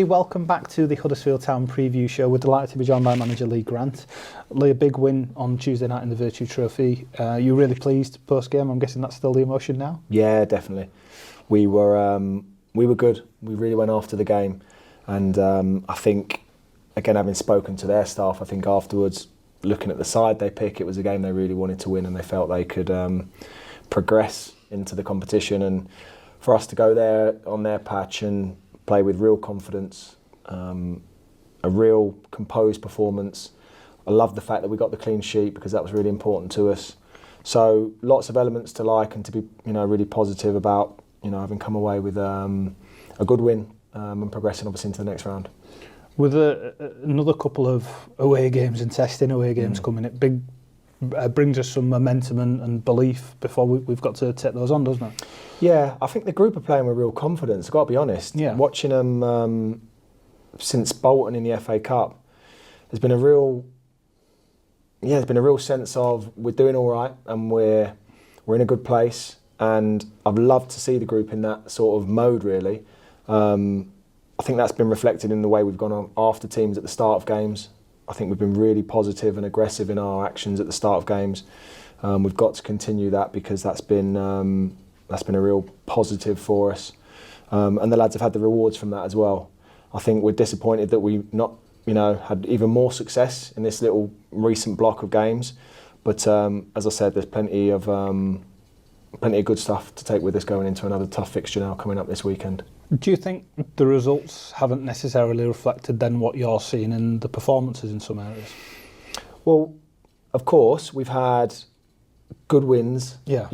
Welcome back to the Huddersfield Town preview show. We're delighted to be joined by manager Lee Grant. Lee, a big win on Tuesday night in the Virtue Trophy. You really pleased post-game? I'm guessing that's still the emotion now? Yeah, definitely. We were good. We really went after the game. And I think, again, having spoken to their staff, I think afterwards, looking at the side they pick, it was a game they really wanted to win and they felt they could progress into the competition. And for us to go there on their patch and play with real confidence, a real composed performance. I love the fact that we got the clean sheet because that was really important to us. So lots of elements to like and to be, really positive about, having come away with a good win and progressing obviously into the next round. With another couple of away games and testing away games coming, it brings us some momentum and belief before we've got to take those on, doesn't it? Yeah, I think the group are playing with real confidence, I've got to be honest. Yeah. Watching them since Bolton in the FA Cup, there's been a real sense of we're doing all right and we're in a good place, and I've loved to see the group in that sort of mode really. I think that's been reflected in the way we've gone on after teams at the start of games. I think we've been really positive and aggressive in our actions at the start of games. We've got to continue that because that's been a real positive for us. And the lads have had the rewards from that as well. I think we're disappointed that we've not, had even more success in this little recent block of games. But as I said, there's plenty of good stuff to take with us going into another tough fixture now coming up this weekend. Do you think the results haven't necessarily reflected then what you're seeing in the performances in some areas? Well, of course, we've had good wins. Yeah.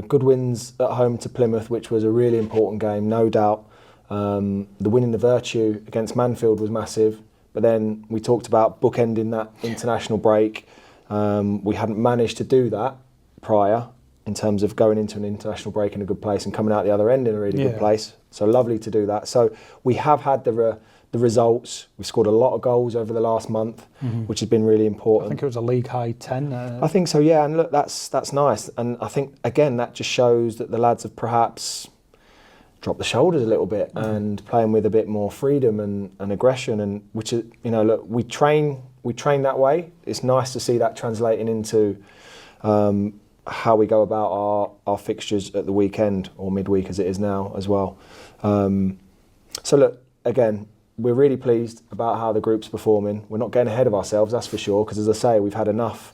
Good wins at home to Plymouth, which was a really important game, no doubt. The win in the Virtue against Manfield was massive, but then we talked about bookending that international break. We hadn't managed to do that prior in terms of going into an international break in a good place and coming out the other end in a really good place. So lovely to do that. So we have had the results. We've scored a lot of goals over the last month, which has been really important. I think it was a league high 10. I think so, yeah. And look, that's nice. And I think, again, that just shows that the lads have perhaps dropped the shoulders a little bit and playing with a bit more freedom and aggression. And which is, look, we train that way. It's nice to see that translating into how we go about our fixtures at the weekend or midweek as it is now as well. So look, again, we're really pleased about how the group's performing. We're not getting ahead of ourselves, that's for sure, because as I say, we've had enough,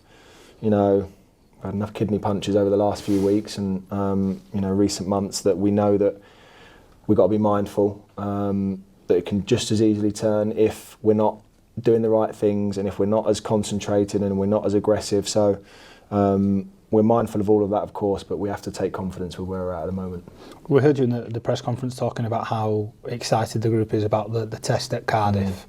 kidney punches over the last few weeks and, recent months that we know that we've got to be mindful that it can just as easily turn if we're not doing the right things and if we're not as concentrated and we're not as aggressive. So we're mindful of all of that, of course, but we have to take confidence with where we're at the moment. We heard you in the press conference talking about how excited the group is about the test at Cardiff.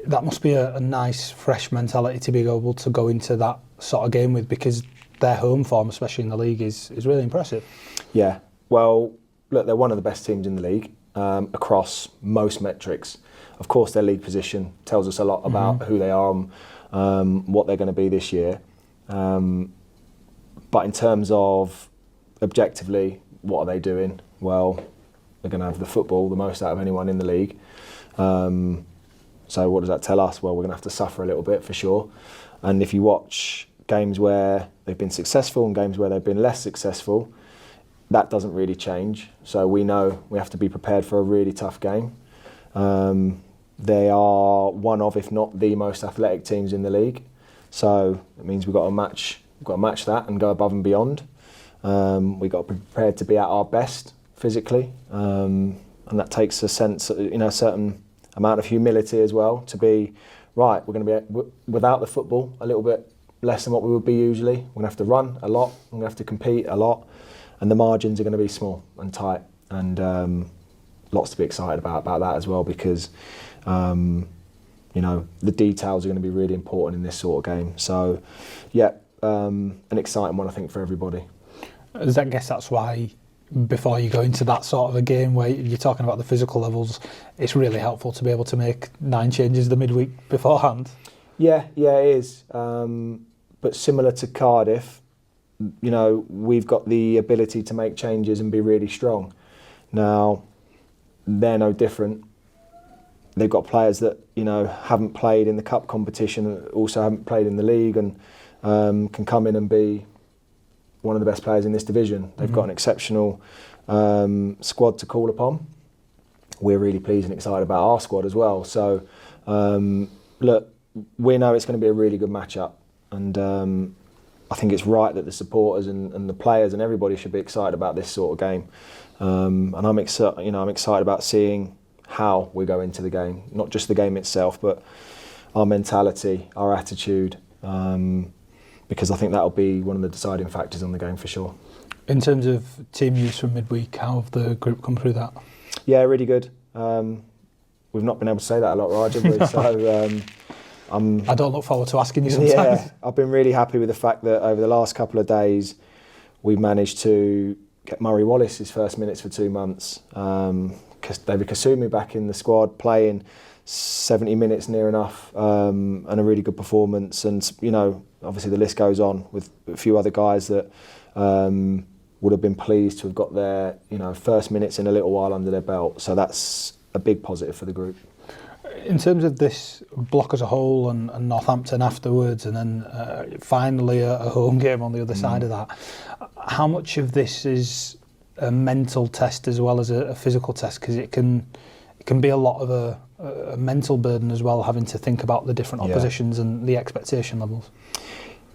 That must be a nice, fresh mentality to be able to go into that sort of game with, because their home form, especially in the league, is really impressive. Yeah, well, look, they're one of the best teams in the league across most metrics. Of course, their league position tells us a lot about who they are and what they're going to be this year. But in terms of objectively, what are they doing? Well, they're going to have the football the most out of anyone in the league. So what does that tell us? Well, we're going to have to suffer a little bit for sure. And if you watch games where they've been successful and games where they've been less successful, that doesn't really change. So we know we have to be prepared for a really tough game. They are one of, if not the most athletic teams in the league. So it means we've got to match that and go above and beyond. We've got to be prepared to be at our best physically, and that takes a sense, a certain amount of humility as well. To be right, we're going to be without the football a little bit less than what we would be usually. We're going to have to run a lot. We're going to have to compete a lot, and the margins are going to be small and tight. And lots to be excited about that as well, because the details are going to be really important in this sort of game. So, yeah. An exciting one, I think, for everybody. I guess that's why, before you go into that sort of a game where you're talking about the physical levels, it's really helpful to be able to make 9 changes the midweek beforehand. Yeah, it is. But similar to Cardiff, we've got the ability to make changes and be really strong. Now, they're no different. they've got players that haven't played in the cup competition, also haven't played in the league, and can come in and be one of the best players in this division. They've got an exceptional squad to call upon. We're really pleased and excited about our squad as well. So, look, we know it's going to be a really good matchup, and I think it's right that the supporters and the players and everybody should be excited about this sort of game. And I'm excited about seeing how we go into the game, not just the game itself, but our mentality, our attitude, because I think that'll be one of the deciding factors on the game for sure. In terms of team news from midweek, how have the group come through that? Yeah, really good. We've not been able to say that a lot, Raj, have we? So I don't look forward to asking you sometimes. Yeah, I've been really happy with the fact that over the last couple of days we've managed to get Murray Wallace his first minutes for 2 months. David Kasumi back in the squad, playing 70 minutes near enough, and a really good performance. And obviously the list goes on with a few other guys that would have been pleased to have got their first minutes in a little while under their belt. So that's a big positive for the group. In terms of this block as a whole and Northampton afterwards, and then finally a home game on the other side of that, how much of this is a mental test as well as a physical test? Because it can be a lot of a mental burden as well, having to think about the different oppositions and the expectation levels.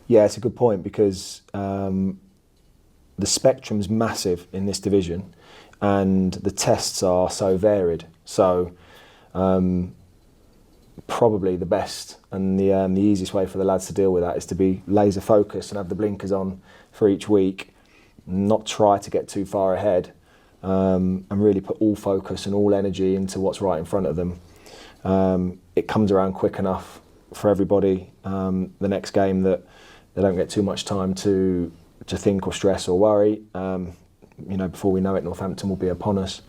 Yeah, it's a good point, because the spectrum's massive in this division and the tests are so varied. So probably the best and the easiest way for the lads to deal with that is to be laser focused and have the blinkers on for each week, not try to get too far ahead, and really put all focus and all energy into what's right in front of them. It comes around quick enough for everybody the next game that they don't get too much time to think or stress or worry. Before we know it, Northampton will be upon us.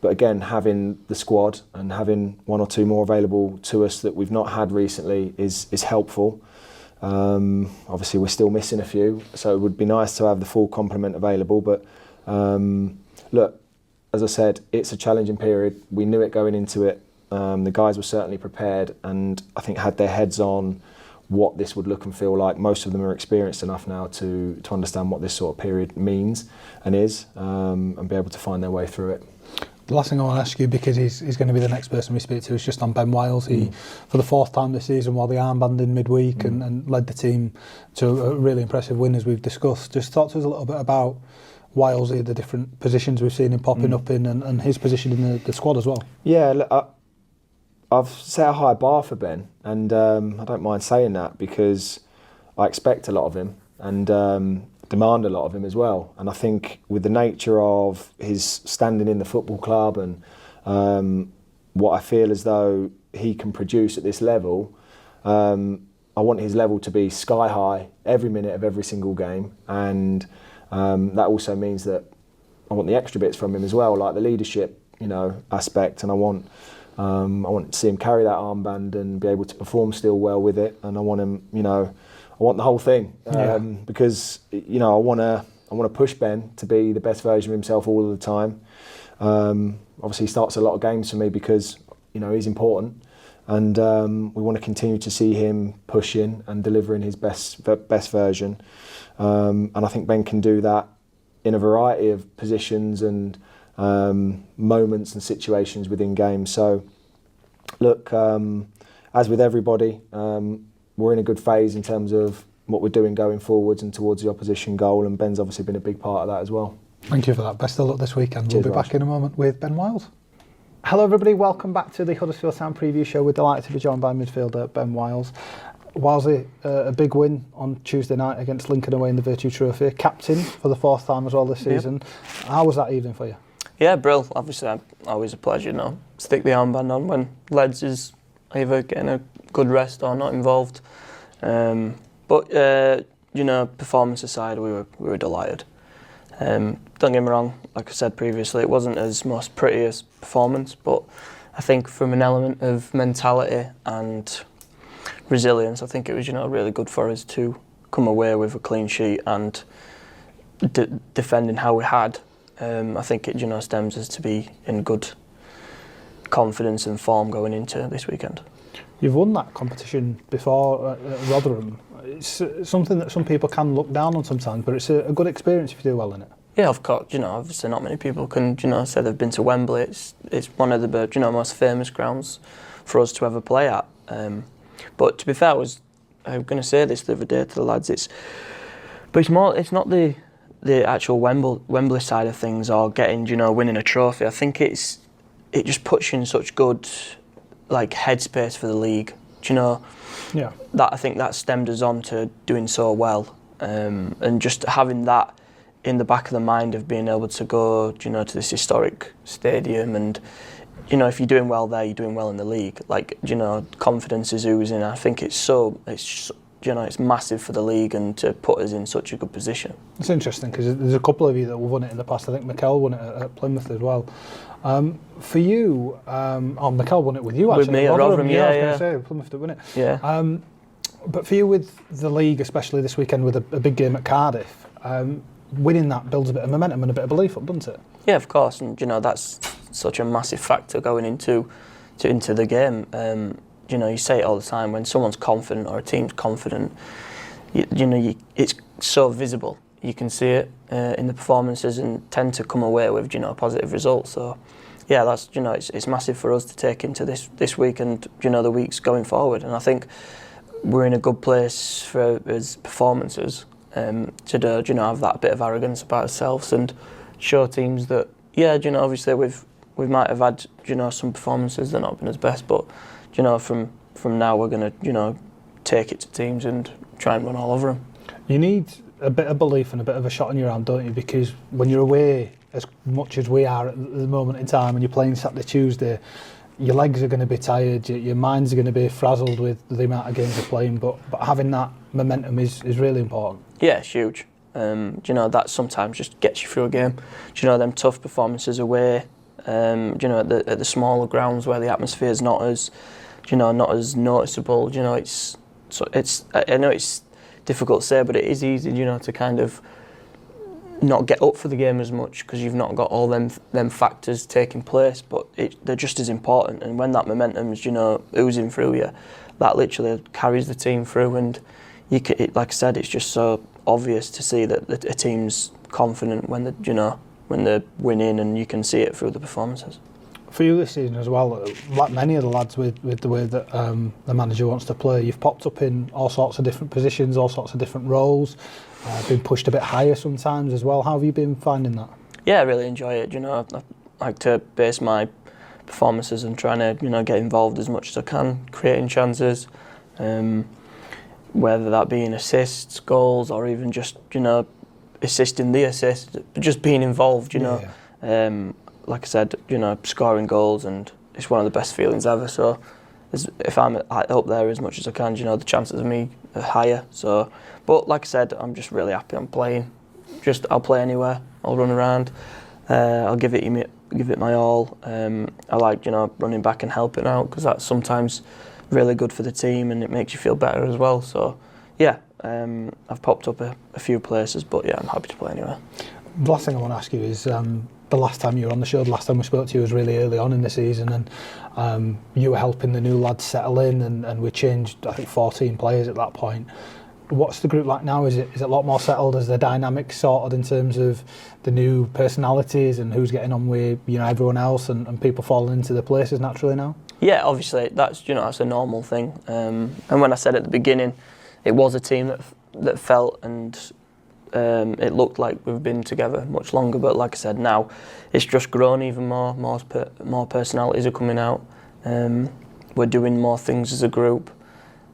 But again, having the squad and having one or two more available to us that we've not had recently is helpful. Obviously, we're still missing a few, so it would be nice to have the full complement available. But look, as I said, it's a challenging period. We knew it going into it. The guys were certainly prepared, and I think had their heads on what this would look and feel like. Most of them are experienced enough now to understand what this sort of period means and is, and be able to find their way through it. The last thing I want to ask you, because he's going to be the next person we speak to, is just on Ben Wiles. He, for the fourth time this season, wore the armband in midweek and led the team to a really impressive win, as we've discussed. Just talk to us a little bit about Wiles, the different positions we've seen him popping up in, and his position in the squad as well. Yeah, look, I've set a high bar for Ben, and I don't mind saying that, because I expect a lot of him and demand a lot of him as well. And I think with the nature of his standing in the football club and what I feel as though he can produce at this level, I want his level to be sky high every minute of every single game. And that also means that I want the extra bits from him as well, like the leadership, aspect. And I want to see him carry that armband and be able to perform still well with it. And I want him, I want the whole thing, because I want to push Ben to be the best version of himself all of the time. Obviously, he starts a lot of games for me because he's important, and we want to continue to see him pushing and delivering his best version. And I think Ben can do that in a variety of positions and moments and situations within games. So, look, as with everybody, we're in a good phase in terms of what we're doing going forwards and towards the opposition goal, and Ben's obviously been a big part of that as well. Thank you for that. Best of luck this weekend. Cheers, we'll be Raj. back in a moment with Ben Wiles. Hello everybody, welcome back to the Huddersfield Town preview show. We're delighted to be joined by midfielder Ben Wiles. Wilesy, a big win on Tuesday night against Lincoln away in the Virtue Trophy. Captain for the fourth time as well this season. How was that evening for you? Yeah, brill. Obviously, always a pleasure, stick the armband on when Leds is either getting a good rest or not involved. But performance aside, we were delighted. Don't get me wrong, like I said previously, it wasn't as most prettiest performance, but I think from an element of mentality and resilience, I think it was really good for us to come away with a clean sheet and defending how we had. I think it stems us to be in good confidence and form going into this weekend. You've won that competition before at Rotherham. It's something that some people can look down on sometimes, but it's a good experience if you do well in it. Yeah, of course. Obviously not many people can, say they've been to Wembley. It's one of the, most famous grounds for us to ever play at. But to be fair, I was going to say this the other day to the lads. It's not the actual Wembley side of things or getting, winning a trophy. I think it just puts you in such good, headspace for the league. Yeah. That I think that stemmed us on to doing so well, and just having that in the back of the mind of being able to go, to this historic stadium, and if you're doing well there, you're doing well in the league. Confidence is oozing. I think it's massive for the league and to put us in such a good position. It's interesting because there's a couple of you that have won it in the past. I think Mikel won it at Plymouth as well. For you, Mikel won it with you actually. With me at Rotherham, yeah. I was going to say Plymouth did win it. Yeah. But for you with the league, especially this weekend with a big game at Cardiff, winning that builds a bit of momentum and a bit of belief up, doesn't it? Yeah, of course, and that's such a massive factor going into the game. You say it all the time, when someone's confident or a team's confident, it's so visible. You can see it in the performances and tend to come away with positive results. So yeah, that's it's massive for us to take into this week and the weeks going forward. And I think we're in a good place for as performances to have that bit of arrogance about ourselves and show teams that obviously we might have had some performances that not been as best, but from now we're going to take it to teams and try and run all over them. You need a bit of belief and a bit of a shot in your arm, don't you? Because when you're away as much as we are at the moment in time and you're playing Saturday, Tuesday, your legs are going to be tired, your mind's going to be frazzled with the amount of games you're playing, but having that momentum is really important. Yeah, it's huge. That sometimes just gets you through a game. Them tough performances away, at the smaller grounds where the atmosphere is not as noticeable. I know it's difficult to say, but it is easy, to kind of not get up for the game as much because you've not got all them factors taking place, but they're just as important. And when that momentum is, oozing through you, that literally carries the team through. And like I said, it's just so obvious to see that a team's confident when they're winning, and you can see it through the performances. For you this season as well, like many of the lads with the way that the manager wants to play, you've popped up in all sorts of different positions, all sorts of different roles, been pushed a bit higher sometimes as well. How have you been finding that? Yeah, I really enjoy it. I like to base my performances and trying to get involved as much as I can, creating chances, whether that be in assists, goals, or even just assisting the assist, just being involved. Like I said, scoring goals, and it's one of the best feelings ever. So if I'm up there as much as I can, the chances of me are higher. So, but like I said, I'm just really happy I'm playing. I'll play anywhere. I'll run around. I'll give it my all. I like running back and helping out because that's sometimes really good for the team and it makes you feel better as well. So yeah, I've popped up a few places, but yeah, I'm happy to play anywhere. The last thing I want to ask you is the last time you were on the show, the last time we spoke to you was really early on in the season, and you were helping the new lads settle in, and we changed, I think, 14 players at that point. What's the group like now? Is it a lot more settled? Is the dynamics sorted in terms of the new personalities and who's getting on with everyone else and people falling into their places naturally now? Yeah, obviously that's a normal thing. And when I said at the beginning, it was a team that felt and it looked like we've been together much longer. But like I said, now it's just grown even more. More personalities are coming out. We're doing more things as a group.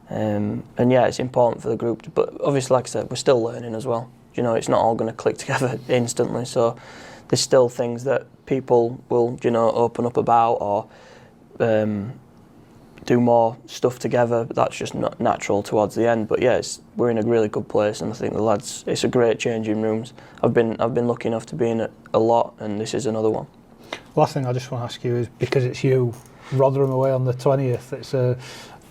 And yeah, it's important for the group, but obviously, like I said, we're still learning as well. It's not all going to click together instantly, so there's still things that people will, open up about or do more stuff together. But that's just not natural towards the end. But yeah, we're in a really good place, and I think the lads, it's a great changing rooms. I've been lucky enough to be in it a lot, and this is another one. Last thing I just want to ask you is, because it's you, Rotherham away on the 20th, it's a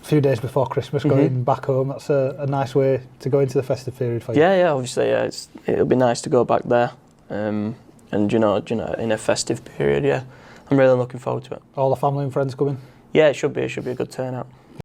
few days before Christmas, going back home. That's a nice way to go into the festive period for you. Yeah, obviously, yeah. It'll be nice to go back there, and in a festive period. Yeah, I'm really looking forward to it. All the family and friends coming? Yeah, it should be a good turnout.